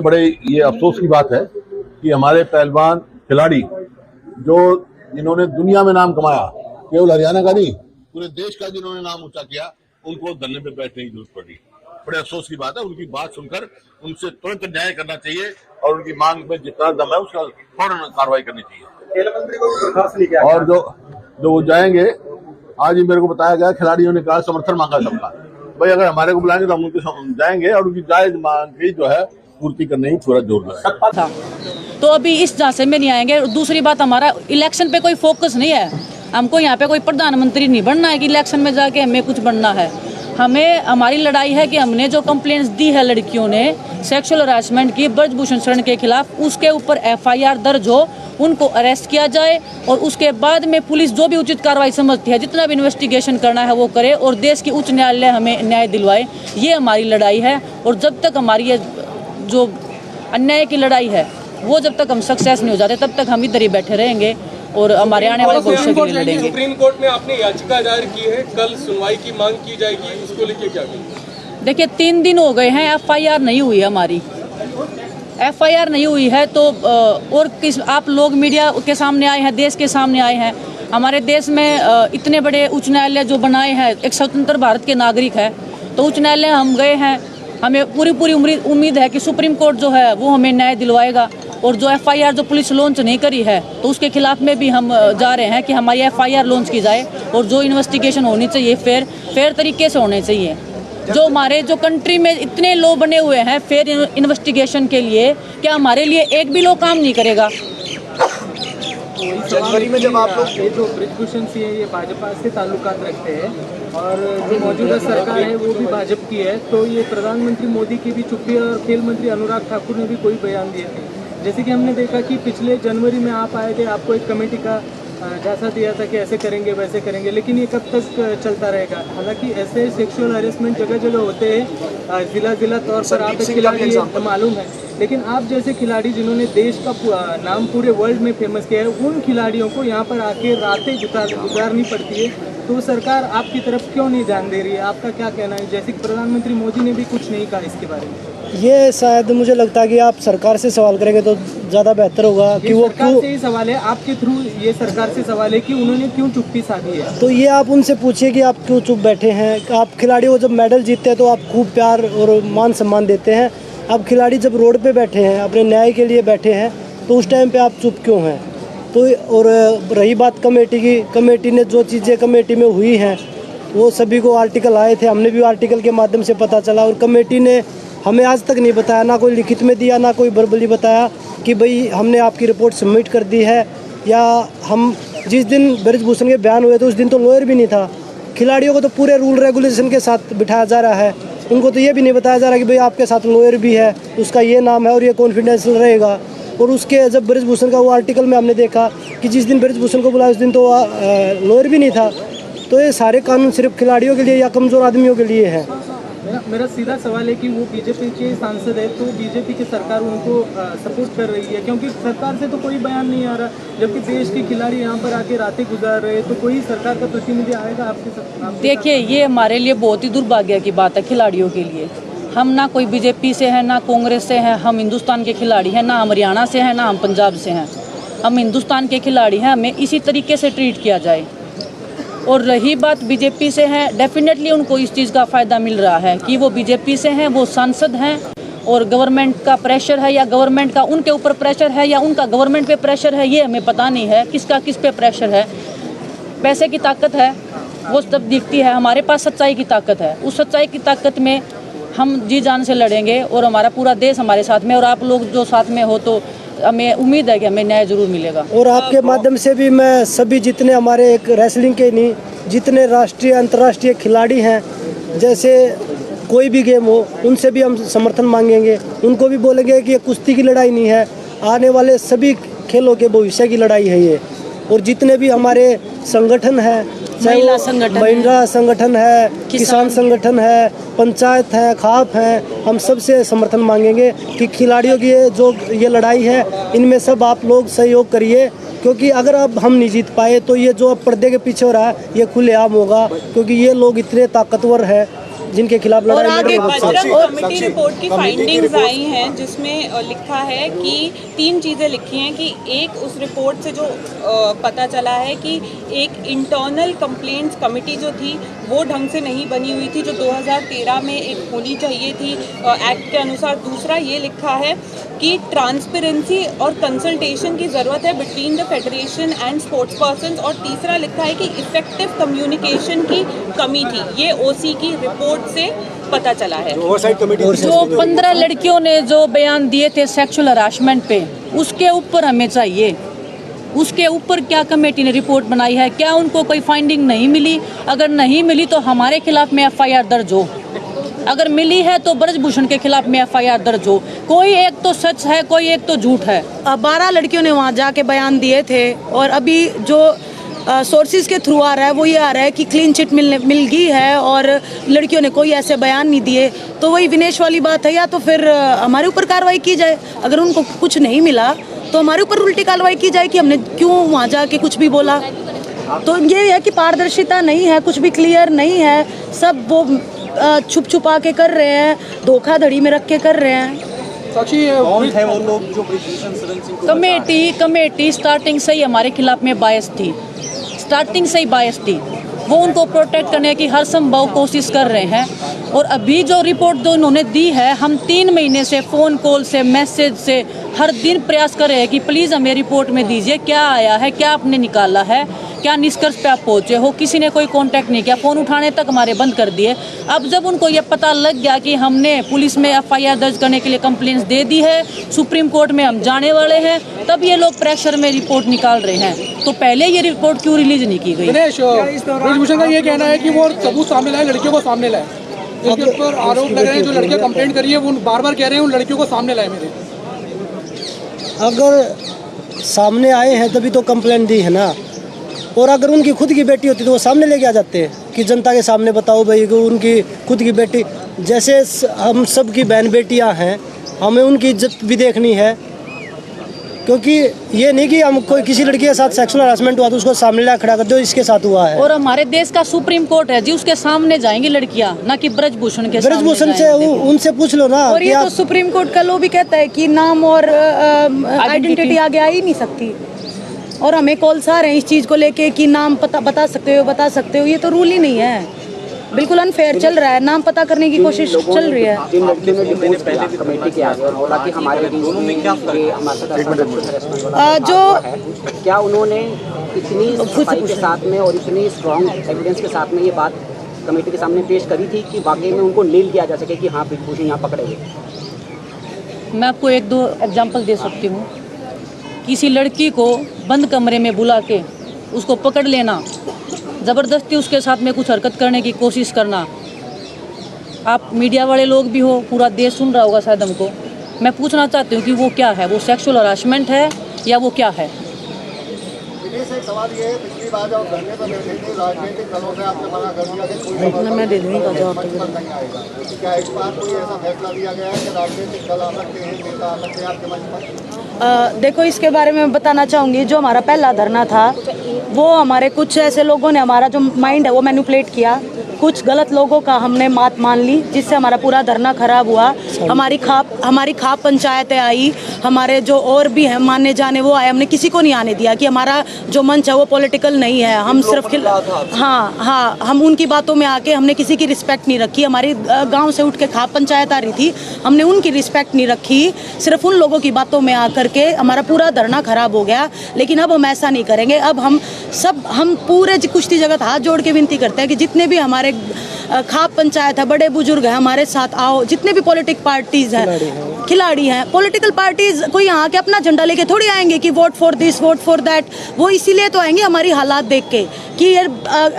बड़े ये अफसोस की बात है कि हमारे पहलवान खिलाड़ी जो जिन्होंने दुनिया में नाम कमाया, केवल हरियाणा का नहीं पूरे देश का जिन्होंने नाम ऊंचा किया, उनको धरने पे बैठने की जरूरत पड़ी। बड़े अफसोस की बात है। उनकी बात सुनकर उनसे तुरंत न्याय करना चाहिए और उनकी मांग में जितना दम है उसका फौरन कार्रवाई करनी चाहिए। खेल मंत्री को बर्खास्त नहीं किया और जो वो जाएंगे, आज ही मेरे को बताया गया, खिलाड़ियों ने कहा समर्थन मांगा सबका। भाई अगर हमारे को बुलाएंगे तो हम उनके जाएंगे और उनकी जायज मांग की जो है पूर्ति करने की पूरा जोर लगाएंगे। तो अभी इस झांसे में नहीं आएंगे। दूसरी बात, हमारा इलेक्शन पे कोई फोकस नहीं है। हमको यहाँ पे कोई प्रधानमंत्री नहीं बनना है कि इलेक्शन में जाके हमें कुछ बनना है। हमें हमारी लड़ाई है कि हमने जो कंप्लेंट्स दी है लड़कियों ने सेक्सुअल हरासमेंट की ब्रजभूषण शरण के खिलाफ, उसके ऊपर FIR दर्ज हो, उनको अरेस्ट किया जाए और उसके बाद में पुलिस जो भी उचित कार्रवाई समझती है, जितना भी इन्वेस्टिगेशन करना है वो करे और देश की उच्च न्यायालय हमें न्याय दिलवाए। ये हमारी लड़ाई है। और जब तक हमारी ये जो अन्याय की लड़ाई है वो जब तक हम सक्सेस नहीं हो जाते तब तक हम इधर ही बैठे रहेंगे और हमारे आने वाले भविष्य के लिए लड़ेंगे। सुप्रीम कोर्ट में आपने याचिका दायर की है, कल सुनवाई की मांग की जाएगी, इसको लेके क्या कहेंगे? देखिए 3 दिन हो गए हैं, FIR नहीं हुई है हमारी। FIR नहीं हुई है तो और किस आप लोग मीडिया के सामने आए हैं, देश के सामने आए हैं। हमारे देश में इतने बड़े उच्च न्यायालय जो बनाए हैं, एक स्वतंत्र भारत के नागरिक है, तो उच्च न्यायालय हम गए हैं। हमें पूरी उम्मीद है कि सुप्रीम कोर्ट जो है वो हमें न्याय दिलवाएगा। और जो FIR जो पुलिस लॉन्च नहीं करी है तो उसके खिलाफ में भी हम जा रहे हैं कि हमारी FIR लॉन्च की जाए और जो इन्वेस्टिगेशन होनी चाहिए फेयर तरीके से होने चाहिए। जो हमारे जो कंट्री में इतने लॉ बने हुए हैं फेयर इन्वेस्टिगेशन के लिए, क्या हमारे लिए एक भी लॉ काम नहीं करेगा? जनवरी में जब आप लोग ये जो ब्रजभूषण सिंह ये भाजपा से ताल्लुकात रखते हैं और जो मौजूदा सरकार है वो भी भाजपा की है, तो ये प्रधानमंत्री मोदी की भी चुप्पी है और खेल मंत्री अनुराग ठाकुर ने भी कोई बयान दिए थे। जैसे कि हमने देखा कि पिछले जनवरी में आप आए थे, आपको एक कमेटी का झांसा दिया था कि ऐसे करेंगे वैसे करेंगे, लेकिन ये कब तक चलता रहेगा? हालांकि ऐसे सेक्सुअल हरेसमेंट जगह जगह होते हैं, जिला तौर पर आप एक खिलाड़ी मालूम है, लेकिन आप जैसे खिलाड़ी जिन्होंने देश का नाम पूरे वर्ल्ड में फेमस किया है, उन खिलाड़ियों को यहाँ पर आके रातें गुजारनी पड़ती है, तो सरकार आपकी तरफ क्यों नहीं ध्यान दे रही है? आपका क्या कहना है? जैसे कि प्रधानमंत्री मोदी ने भी कुछ नहीं कहा इसके बारे में। ये शायद मुझे लगता है कि आप सरकार से सवाल करेंगे तो ज़्यादा बेहतर होगा कि वो सरकार से ही सवाल है, आपके थ्रू ये सरकार से सवाल है कि उन्होंने क्यों चुप्पी साधी है। तो ये आप उनसे पूछिए कि आप क्यों चुप बैठे हैं। आप खिलाड़ियों को जब मेडल जीतते हैं तो आप खूब प्यार और मान सम्मान देते हैं। अब खिलाड़ी जब रोड पे बैठे हैं, अपने न्याय के लिए बैठे हैं, तो उस टाइम पे आप चुप क्यों हैं? तो और रही बात कमेटी की, कमेटी ने जो चीज़ें कमेटी में हुई हैं वो सभी को आर्टिकल आए थे, हमने भी आर्टिकल के माध्यम से पता चला और कमेटी ने हमें आज तक नहीं बताया, ना कोई लिखित में दिया ना कोई वर्बली बताया कि भाई हमने आपकी रिपोर्ट सबमिट कर दी है। या हम जिस दिन ब्रजभूषण के बयान हुए थे उस दिन तो लॉयर भी नहीं था। खिलाड़ियों को तो पूरे रूल रेगुलेशन के साथ बिठाया जा रहा है, उनको तो ये भी नहीं बताया जा रहा कि भाई आपके साथ लॉयर भी है, उसका ये नाम है और ये कॉन्फिडेंशियल रहेगा। और उसके जब ब्रजभूषण का वो आर्टिकल में हमने देखा कि जिस दिन ब्रजभूषण को बुलाया उस दिन तो लॉयर भी नहीं था। तो ये सारे कानून सिर्फ खिलाड़ियों के लिए या कमज़ोर आदमियों के लिए है। मेरा सीधा सवाल है कि वो बीजेपी के सांसद है, तो बीजेपी की सरकार उनको सपोर्ट कर रही है, क्योंकि सरकार से तो कोई बयान नहीं आ रहा, जबकि देश के खिलाड़ी यहाँ पर आके रातें गुजार रहे, तो कोई सरकार का प्रतिनिधि आएगा आपके साथ? देखिए ये हमारे लिए बहुत ही दुर्भाग्य की बात है खिलाड़ियों के लिए। हम ना कोई बीजेपी से हैं ना कांग्रेस से हैं, हम हिंदुस्तान के खिलाड़ी हैं, ना हम हरियाणा से हैं ना हम पंजाब से हैं, हम हिंदुस्तान के खिलाड़ी हैं। हमें इसी तरीके से ट्रीट किया जाए। और रही बात बीजेपी से है, डेफिनेटली उनको इस चीज़ का फ़ायदा मिल रहा है कि वो बीजेपी से हैं, वो सांसद हैं और गवर्नमेंट का प्रेशर है या गवर्नमेंट का उनके ऊपर प्रेशर है या उनका गवर्नमेंट पे प्रेशर है, ये हमें पता नहीं है किसका किस पे प्रेशर है। पैसे की ताकत है वो सब दिखती है, हमारे पास सच्चाई की ताकत है। उस सच्चाई की ताकत में हम जी जान से लड़ेंगे और हमारा पूरा देश हमारे साथ में, और आप लोग जो साथ में हो तो हमें उम्मीद है कि हमें न्याय जरूर मिलेगा। और आपके माध्यम से भी मैं सभी जितने हमारे एक रेसलिंग के नहीं, जितने राष्ट्रीय अंतर्राष्ट्रीय खिलाड़ी हैं, जैसे कोई भी गेम हो, उनसे भी हम समर्थन मांगेंगे। उनको भी बोलेंगे कि ये कुश्ती की लड़ाई नहीं है, आने वाले सभी खेलों के भविष्य की लड़ाई है ये। और जितने भी हमारे संगठन हैं, महिला संगठन है, किसान संगठन है, पंचायत है, खाप हैं, हम सबसे समर्थन मांगेंगे कि खिलाड़ियों की जो ये लड़ाई है इनमें सब आप लोग सहयोग करिए, क्योंकि अगर अब हम नहीं जीत पाए तो ये जो अब पर्दे के पीछे हो रहा है ये खुलेआम होगा, क्योंकि ये लोग इतने ताकतवर हैं जिनके खिलाफ और लड़ाई लड़ आगे रहे हैं। बजरंग कमेटी रिपोर्ट की फाइंडिंग्स आई हैं जिसमें लिखा है कि 3 चीज़ें लिखी हैं कि एक उस रिपोर्ट से जो पता चला है कि एक इंटरनल कंप्लेंट्स कमेटी जो थी वो ढंग से नहीं बनी हुई थी जो 2013 में एक होनी चाहिए थी एक्ट के अनुसार। दूसरा ये लिखा है कि ट्रांसपेरेंसी और कंसल्टेशन की ज़रूरत है between the federation and sports persons. और तीसरा लिखा है कि इफेक्टिव कम्युनिकेशन की कमी थी। ये ओसी की रिपोर्ट से पता चला है। जो 15 लड़कियों ने जो बयान दिए थे सेक्सुअल हरासमेंट पे, उसके ऊपर हमें चाहिए, उसके ऊपर क्या कमेटी ने रिपोर्ट बनाई है, क्या उनको कोई फाइंडिंग नहीं मिली? अगर नहीं मिली तो हमारे खिलाफ में एफआईआर दर्ज हो, अगर मिली है तो ब्रजभूषण के खिलाफ में एफआईआर दर्ज हो। कोई एक तो सच है, कोई एक तो झूठ है। 12 लड़कियों ने वहाँ जाके बयान दिए थे और अभी जो सोर्सेज के थ्रू आ रहा है वो ये आ रहा है कि क्लीन चिट मिल गई है और लड़कियों ने कोई ऐसे बयान नहीं दिए। तो वही विनेश वाली बात है, या तो फिर हमारे ऊपर कार्रवाई की जाए, अगर उनको कुछ नहीं मिला तो हमारे ऊपर उल्टी कार्रवाई की जाए कि हमने क्यों वहाँ जाके कुछ भी बोला। तो ये है कि पारदर्शिता नहीं है, कुछ भी क्लियर नहीं है, सब वो छुप छुपा के कर रहे हैं, धोखाधड़ी में रख के कर रहे हैं। कौन है वो लोग जो ब्रिजभूषण शरण सिंह को कमेटी स्टार्टिंग से ही हमारे खिलाफ में बायस थी, स्टार्टिंग से ही बायस थी। वो उनको प्रोटेक्ट करने की हर संभव कोशिश कर रहे हैं। और अभी जो रिपोर्ट जो उन्होंने दी है, हम 3 महीने से फ़ोन कॉल से, मैसेज से हर दिन प्रयास कर रहे हैं कि प्लीज़ हमें रिपोर्ट में दीजिए, क्या आया है, क्या आपने निकाला है, क्या निष्कर्ष पे आप पहुँचे हो। किसी ने कोई कांटेक्ट नहीं किया, फ़ोन उठाने तक हमारे बंद कर दिए। अब जब उनको ये पता लग गया कि हमने पुलिस में एफआईआर दर्ज करने के लिए कंप्लेंट्स दे दी है, सुप्रीम कोर्ट में हम जाने वाले हैं, तब ये लोग प्रेशर में रिपोर्ट निकाल रहे हैं। तो पहले ये रिपोर्ट क्यों रिलीज नहीं की गई? ब्रिजभूषण का ये कहना है कि वो सबूत सामने लाए, लड़कियों को सामने लाए, जिनके ऊपर आरोप लग रहे हैं, जो लड़कियां कंप्लेंट कर रही है वो बार बार कह रहे हैं उन लड़कियों को सामने लाए मेरे। अगर सामने आए हैं तभी तो कंप्लेंट दी है ना, और अगर उनकी खुद की बेटी होती तो वो सामने लेके आ जाते हैं कि जनता के सामने बताओ भाई कि उनकी खुद की बेटी, जैसे हम सब की बहन बेटियां हैं, हमें उनकी इज्जत भी देखनी है। क्योंकि ये नहीं कि हम कोई किसी लड़की के साथ सेक्सुअल हरासमेंट हुआ तो उसको सामने ला खड़ा कर दो, इसके साथ हुआ है। और हमारे देश का सुप्रीम कोर्ट है जी, उसके सामने जाएंगी लड़कियां, ना कि ब्रजभूषण के ब्रजभूषण से उनसे पूछ लो ना। और ये तो सुप्रीम कोर्ट का लो भी कहता है कि नाम और आइडेंटिटी आगे आ ही नहीं सकती। और हमें कॉल्स आ रहे हैं इस चीज़ को लेके कि नाम पता बता सकते हो, ये तो रूल ही नहीं है, बिल्कुल अनफेयर चल रहा है। नाम पता करने की कोशिश चल रही है। जिन लड़कियों ने डिपोज किया कमेटी के आगे और बोला कि हमारे दोनों में क्या जो क्या उन्होंने इतनी सफाई के साथ में और इतनी स्ट्रॉन्ग एविडेंस के साथ में ये बात कमेटी के सामने पेश करी थी कि वाकई में उनको नील किया जा सके कि हाँ ब्रिजभूषण यहाँ पकड़े गए? मैं आपको 1-2 एग्जाम्पल दे सकती हूँ। किसी लड़की को बंद कमरे में बुला के उसको पकड़ लेना, ज़बरदस्ती उसके साथ में कुछ हरकत करने की कोशिश करना। आप मीडिया वाले लोग भी हो, पूरा देश सुन रहा होगा शायद हमको। मैं पूछना चाहती हूँ कि वो क्या है, वो सेक्सुअल हरासमेंट है या वो क्या है? सवाल ये है, पिछली बार जब धरने पर बैठे थे राजनीतिक दलों से आपने मना कर दिया कि कोई मैं दे दूँगी जवाब नहीं आएगा। क्या इस बार कोई ऐसा फैसला लिया गया है कि राजनीतिक दल आ सकते हैं, नेता आ सकते हैं आपके मंच पर? देखो, इसके बारे में बताना चाहूँगी। जो हमारा पहला धरना था वो हमारे कुछ ऐसे लोगों ने हमारा जो माइंड है वो मैनिपुलेट किया, कुछ गलत लोगों का हमने मात मान ली, जिससे हमारा पूरा धरना खराब हुआ। हमारी खाप पंचायतें आई, हमारे जो और भी हैं माने जाने वो आए। हमने किसी को नहीं आने दिया कि हमारा जो मंच है वो पॉलिटिकल नहीं है। हम सिर्फ हाँ, हम उनकी बातों में आके हमने किसी की रिस्पेक्ट नहीं रखी। हमारी गांव से उठ के खाप पंचायत आ रही थी, हमने उनकी रिस्पेक्ट नहीं रखी, सिर्फ उन लोगों की बातों में आकर के हमारा पूरा धरना खराब हो गया। लेकिन अब हम ऐसा नहीं करेंगे। अब हम पूरे कुश्ती जगत हाथ जोड़ के विनती करते हैं कि जितने भी हमारे खाप पंचायत है, बड़े बुजुर्ग हैं, हमारे साथ आओ। जितने भी पॉलिटिक पार्टीज हैं, खिलाड़ी हैं, पॉलिटिकल पार्टीज कोई यहाँ के अपना झंडा लेके थोड़ी आएंगे कि vote for this, vote for that. वो इसीलिए तो आएंगे हमारी हालात देख के कि यार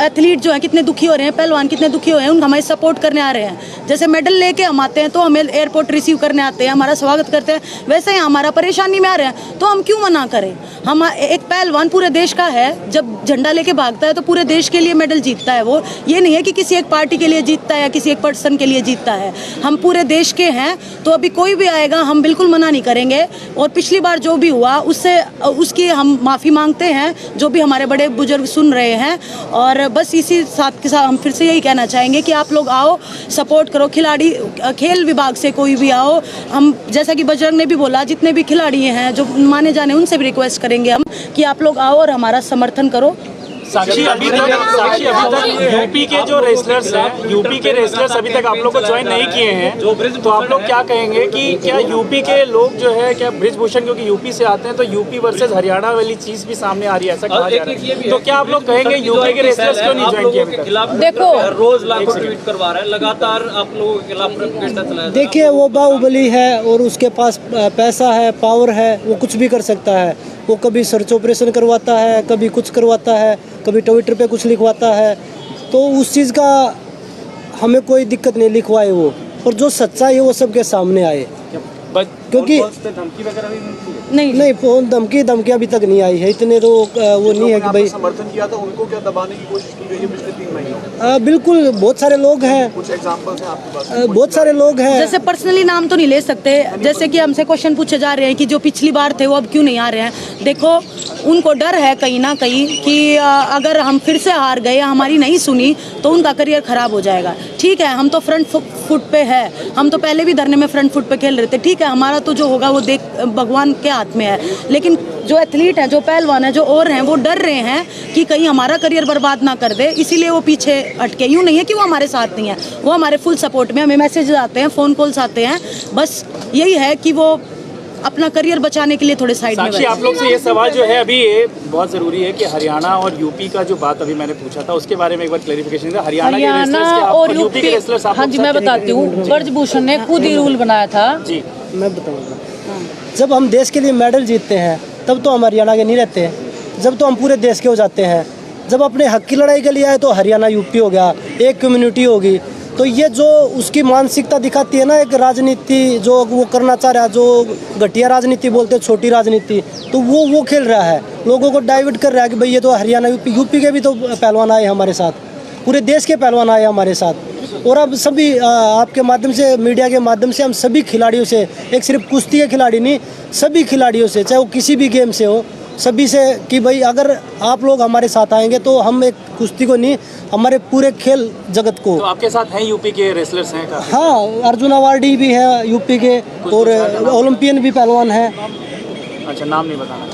एथलीट जो हैं कितने दुखी हो रहे हैं, पहलवान कितने दुखी हो रहे हैं, उनको हमें सपोर्ट करने आ रहे हैं। जैसे मेडल लेके हम आते हैं तो हमें एयरपोर्ट रिसीव करने आते हैं, हमारा स्वागत करते हैं, वैसे ही हमारा परेशानी में आ रहे हैं तो हम क्यों मना करें? हम एक पहलवान पूरे देश का है, जब झंडा लेके भागता है तो पूरे देश के लिए मेडल जीतता है। वो ये नहीं है कि किसी एक पार्टी व्यक्ति के लिए जीतता है या किसी एक पर्सन के लिए जीतता है। हम पूरे देश के हैं, तो अभी कोई भी आएगा हम बिल्कुल मना नहीं करेंगे। और पिछली बार जो भी हुआ उसकी हम माफ़ी मांगते हैं, जो भी हमारे बड़े बुजुर्ग सुन रहे हैं। और बस इसी साथ के साथ हम फिर से यही कहना चाहेंगे कि आप लोग आओ, सपोर्ट करो, खिलाड़ी खेल विभाग से कोई भी आओ। हम जैसा कि बजरंग ने भी बोला, जितने भी खिलाड़ी हैं जो माने जाने, उनसे भी रिक्वेस्ट करेंगे हम कि आप लोग आओ और हमारा समर्थन करो। साक्षी अभी तक यूपी के जो रेसलर्स हैं, यूपी के रेसलर्स अभी तक आप लोग को ज्वाइन नहीं किए हैं, तो आप लोग क्या कहेंगे कि क्या यूपी के लोग जो है, क्या बृजभूषण क्योंकि यूपी से आते हैं तो यूपी वर्सेस हरियाणा वाली चीज भी सामने आ रही है, ऐसा कहा जा रहा है, तो क्या आप लोग कहेंगे यूपी के रेसलर्स क्यों नहीं ज्वाइन किए अभी तक? देखो, रोज लाखों ट्वीट करवा रहा है, लगातार आप लोगों के खिलाफ प्रोपेगेंडा चलाया। देखिए, वो बाहुबली है और उसके पास पैसा है, पावर है, वो कुछ भी कर सकता है। वो कभी सर्च ऑपरेशन करवाता है, कभी कुछ करवाता है, कभी ट्विटर पे कुछ लिखवाता है, तो उस चीज़ का हमें कोई दिक्कत नहीं लिखवाए वो, और जो सच्चाई है वो सबके सामने आए। क्योंकि नहीं फोन धमकी अभी तक नहीं आई है, इतने तो वो नहीं है कि भाई समर्थन किया था उनको क्या दबाने की कोशिश की गई है पिछले 3 महीनों? बिल्कुल, बहुत सारे लोग हैं, कुछ एग्जांपल्स हैं आपके पास? बहुत सारे लोग हैं। जैसे पर्सनली नाम तो नहीं ले सकते, जैसे कि हमसे क्वेश्चन पूछे जा रहे हैं कि जो पिछली बार थे वो अब क्यों नहीं आ रहे हैं। देखो, उनको डर है कहीं ना कहीं कि अगर हम फिर से हार गए, हमारी नहीं सुनी, तो उनका करियर खराब हो जाएगा। ठीक है, हम तो फ्रंट फुट पे है, हम तो पहले भी धरने में फ्रंट फुट पे खेल रहे थे। ठीक है, हमारा तो जो होगा वो देख भगवान के हाथ में है, लेकिन जो एथलीट हैं, जो पहलवान हैं, जो और हैं, वो डर रहे हैं कि कहीं हमारा करियर बर्बाद ना कर दे, इसीलिए वो पीछे हटके। यूँ नहीं है कि वो हमारे साथ नहीं है, वो हमारे फुल सपोर्ट में, हमें मैसेज आते हैं, फ़ोन कॉल्स आते हैं। बस यही है कि वो अपना करियर बचाने के लिए थोड़े साइड में साक्षी, आप लोग से ये सवाल जो है अभी ये बहुत ज़रूरी है कि हरियाणा और यूपी का जो बात अभी मैंने पूछा था उसके बारे में एक बार क्लैरिफिकेशन दे। हरियाणा और यूपी के रेसलर्स, हाँ जी, मैं बताती हूँ। बृजभूषण ने खुद ही रूल बनाया था जी, मैं बताऊँगा। जब हम देश के लिए मेडल जीतते हैं तब तो हम हरियाणा के नहीं रहते हैं, जब तो हम पूरे देश के हो जाते हैं। जब अपने हक की लड़ाई के लिए आए तो हरियाणा यूपी हो गया, एक कम्युनिटी होगी। तो ये जो उसकी मानसिकता दिखाती है ना, एक राजनीति जो वो करना चाह रहा है, जो घटिया राजनीति बोलते हैं, छोटी राजनीति, तो वो खेल रहा है, लोगों को डाइवर्ट कर रहा है कि भाई ये तो हरियाणा यूपी के भी तो पहलवान आए हमारे साथ, पूरे देश के पहलवान आए हमारे साथ। और अब सभी आपके माध्यम से, मीडिया के माध्यम से हम सभी खिलाड़ियों से, एक सिर्फ कुश्ती के खिलाड़ी नहीं, सभी खिलाड़ियों से, चाहे वो किसी भी गेम से हो, सभी से कि भाई अगर आप लोग हमारे साथ आएंगे तो हम एक कुश्ती को नहीं, हमारे पूरे खेल जगत को। तो आपके साथ हैं यूपी के रेसलर्स हैं काफी? हाँ, अर्जुन अवार्डी भी है यूपी के, और ओलंपियन भी पहलवान हैं। अच्छा, नाम नहीं बताना।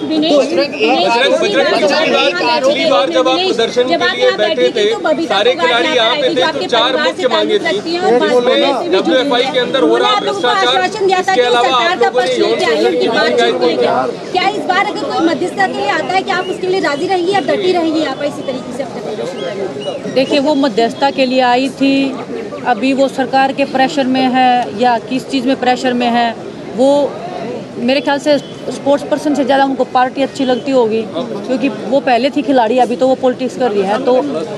पिछली बार जब आप प्रदर्शन के लिए बैठे थे, सारे खिलाड़ी यहाँ पे थे, तो 4 मुख्य मांगे थी, उसमें WFI के अंदर हो रहा भ्रष्टाचार, इसके अलावा आप लोगों ने यौन शोषण की मांग की। क्या इस बार अगर कोई मध्यस्थता के लिए आता है कि आप उसके लिए राजी रहेंगी या डटी रहेंगी यहाँ पर इसी तरीके से अपने प्रदर्शन करने? देखिए, वो मध्यस्थता के लिए आई थी, अभी वो सरकार के प्रेशर में है या किस चीज़ में प्रेशर में है, वो मेरे ख्याल से स्पोर्ट्स पर्सन से ज़्यादा उनको पार्टी अच्छी लगती होगी, क्योंकि वो पहले थी खिलाड़ी, अभी तो वो पॉलिटिक्स कर रही है। तो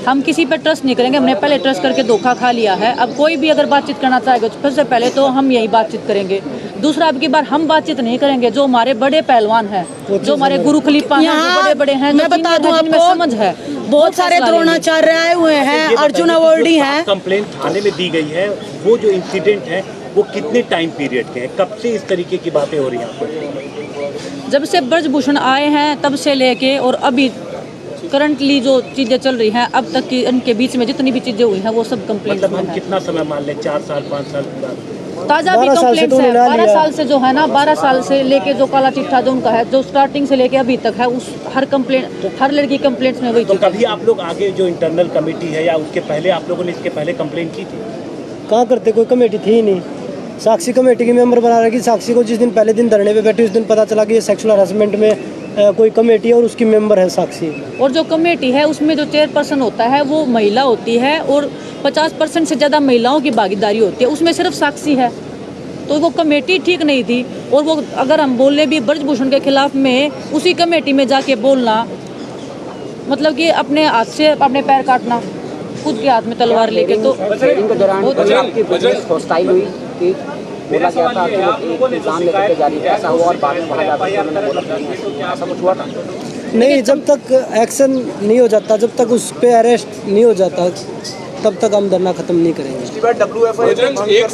हम किसी पे ट्रस्ट नहीं करेंगे, हमने पहले ट्रस्ट करके धोखा खा लिया है। अब कोई भी अगर बातचीत करना चाहेगा तो सबसे पहले तो हम यही बातचीत करेंगे। दूसरा, अब की बार हम बातचीत नहीं करेंगे, जो हमारे बड़े पहलवान हैं, जो हमारे गुरु खलीफा हैं, जो बड़े बड़े हैं, मैं बता दूं आपको, समझ है, बहुत सारे द्रोणाचार्य आए हुए हैं, अर्जुन अवार्डी हैं। कंप्लेंट थाने में दी गई है, वो जो इंसिडेंट है वो कितने टाइम पीरियड के हैं, कब से इस तरीके की बातें हो रही हैं आपको? जब से बृजभूषण आए हैं तब से लेके और अभी करंटली जो चीज़ें चल रही हैं, अब तक की इनके बीच में जितनी भी चीज़ें हुई हैं वो सब कंप्लेंट मतलब हम कितना समय मान लें, 4 साल 5 साल की बात? ताज़ा भी कंप्लेंट्स है, 12 साल से जो है ना, 12 साल से लेके जो काला चिट्ठा जो उनका है, जो स्टार्टिंग से लेके अभी तक है, उस हर कंप्लेंट, हर लड़की कंप्लेंट्स में वही। तो कभी आप लोग आगे जो इंटरनल कमेटी है या उसके पहले आप लोगों ने इसके पहले कंप्लेंट की थी? कहाँ करते, कोई कमेटी थी ही नहीं। साक्षी कमेटी के मेंबर बना रखी। साक्षी को जिस दिन पहले दिन धरने पे बैठी उस दिन पता चला कि ये सेक्सुअल हरासमेंट में कोई कमेटी है और उसकी मेंबर है साक्षी। और जो कमेटी है उसमें जो चेयरपर्सन होता है वो महिला होती है और 50% से ज़्यादा महिलाओं की भागीदारी होती है, उसमें सिर्फ साक्षी है। तो वो कमेटी ठीक नहीं थी। और वो अगर हम बोले भी बृजभूषण के खिलाफ में, उसी कमेटी में जाके बोलना मतलब कि अपने हाथ से अपने पैर काटना, खुद के हाथ में तलवार लेके। तो ट्रेनिंग के दौरान आपकी हॉस्टाइल हुई कि बोला गया था कि एग्जाम लेकर के जारी है, ऐसा हुआ और बाद में कहा जाता है कि उन्होंने बोला कि ऐसा कुछ हुआ था? नहीं, जब तक एक्शन नहीं हो जाता, जब तक उस पर अरेस्ट नहीं हो जाता, तब तक हम धरना खत्म नहीं करेंगे। बजरंग, एक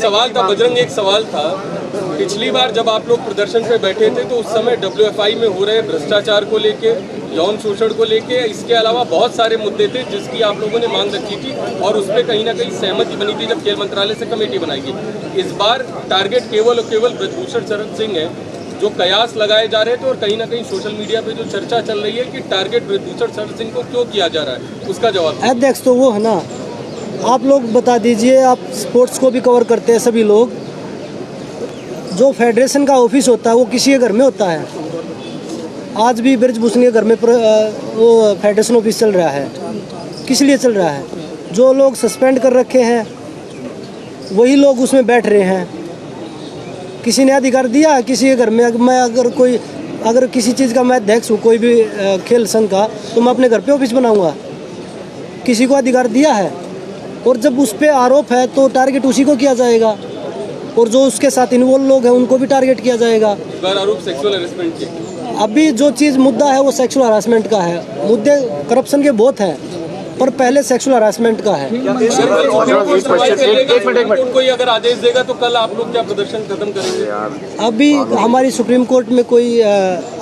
सवाल था। पिछली बार जब आप लोग प्रदर्शन पे बैठे थे तो उस समय WFI में हो रहे भ्रष्टाचार को लेके, यौन शोषण को लेके, इसके अलावा बहुत सारे मुद्दे थे जिसकी आप लोगों ने मांग रखी थी और उस पर कहीं ना कहीं सहमति बनी थी जब खेल मंत्रालय से कमेटी बनाई गई। इस बार टारगेट केवल और केवल ब्रजभूषण शरण सिंह है, जो कयास लगाए जा रहे थे और कहीं ना कहीं सोशल मीडिया पे जो चर्चा चल रही है कि टारगेट ब्रजभूषण शरण सिंह को क्यों किया जा रहा है, उसका जवाब। अध्यक्ष तो वो है ना, आप लोग बता दीजिए। आप स्पोर्ट्स को भी कवर करते हैं सभी लोग। जो फेडरेशन का ऑफिस होता है वो किसी के घर में होता है। आज भी ब्रजभूषण के घर में वो फेडरेशन ऑफिस चल रहा है। किस लिए चल रहा है? जो लोग सस्पेंड कर रखे हैं वही लोग उसमें बैठ रहे हैं। किसी ने अधिकार दिया किसी के घर में? मैं अगर किसी चीज़ का मैं अध्यक्ष हूँ, कोई भी खेल संघ का, तो मैं अपने घर पे ऑफिस बनाऊंगा। किसी को अधिकार दिया है? और जब उस पर आरोप है तो टारगेट उसी को किया जाएगा और जो उसके साथ इन्वॉल्व लोग हैं उनको भी टारगेट किया जाएगा। आरोप सेक्सुअल हरासमेंट के, अभी जो चीज़ मुद्दा है वो सेक्सुअल हरासमेंट का है। मुद्दे करप्शन के बहुत हैं पर पहले सेक्सुअल हरासमेंट का है। उनको अगर आदेश देगा तो कल आप लोग क्या प्रदर्शन खत्म करेंगे? अभी हमारी सुप्रीम कोर्ट में कोई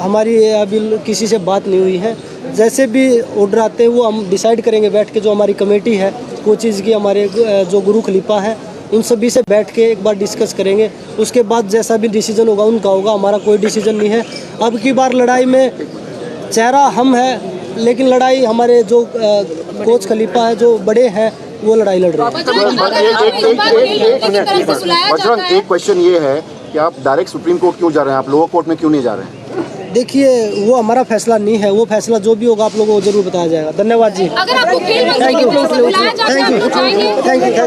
हमारी अभी किसी से बात नहीं हुई है। जैसे भी ऑर्डर आते हैं वो हम डिसाइड करेंगे बैठ के। जो हमारी कमेटी है वो चीज़ की, हमारे जो गुरु खलीफा हैं उन सभी से बैठ के एक बार डिस्कस करेंगे। उसके बाद जैसा भी डिसीजन होगा उनका होगा, हमारा कोई डिसीजन नहीं है। अब की बार लड़ाई में चेहरा हम है लेकिन लड़ाई हमारे जो कोच खलीफा है, जो बड़े हैं, वो लड़ाई लड़ रहे हैं। बजरंग, एक क्वेश्चन ये है कि आप डायरेक्ट सुप्रीम कोर्ट क्यों जा रहे हैं? आप लोअर कोर्ट में क्यों नहीं जा रहे हैं? देखिए वो हमारा फैसला नहीं है। वो फैसला जो भी होगा आप लोगों को जरूर बताया जाएगा। धन्यवाद जी। अगर आपको खेल मंत्री थैंक यू।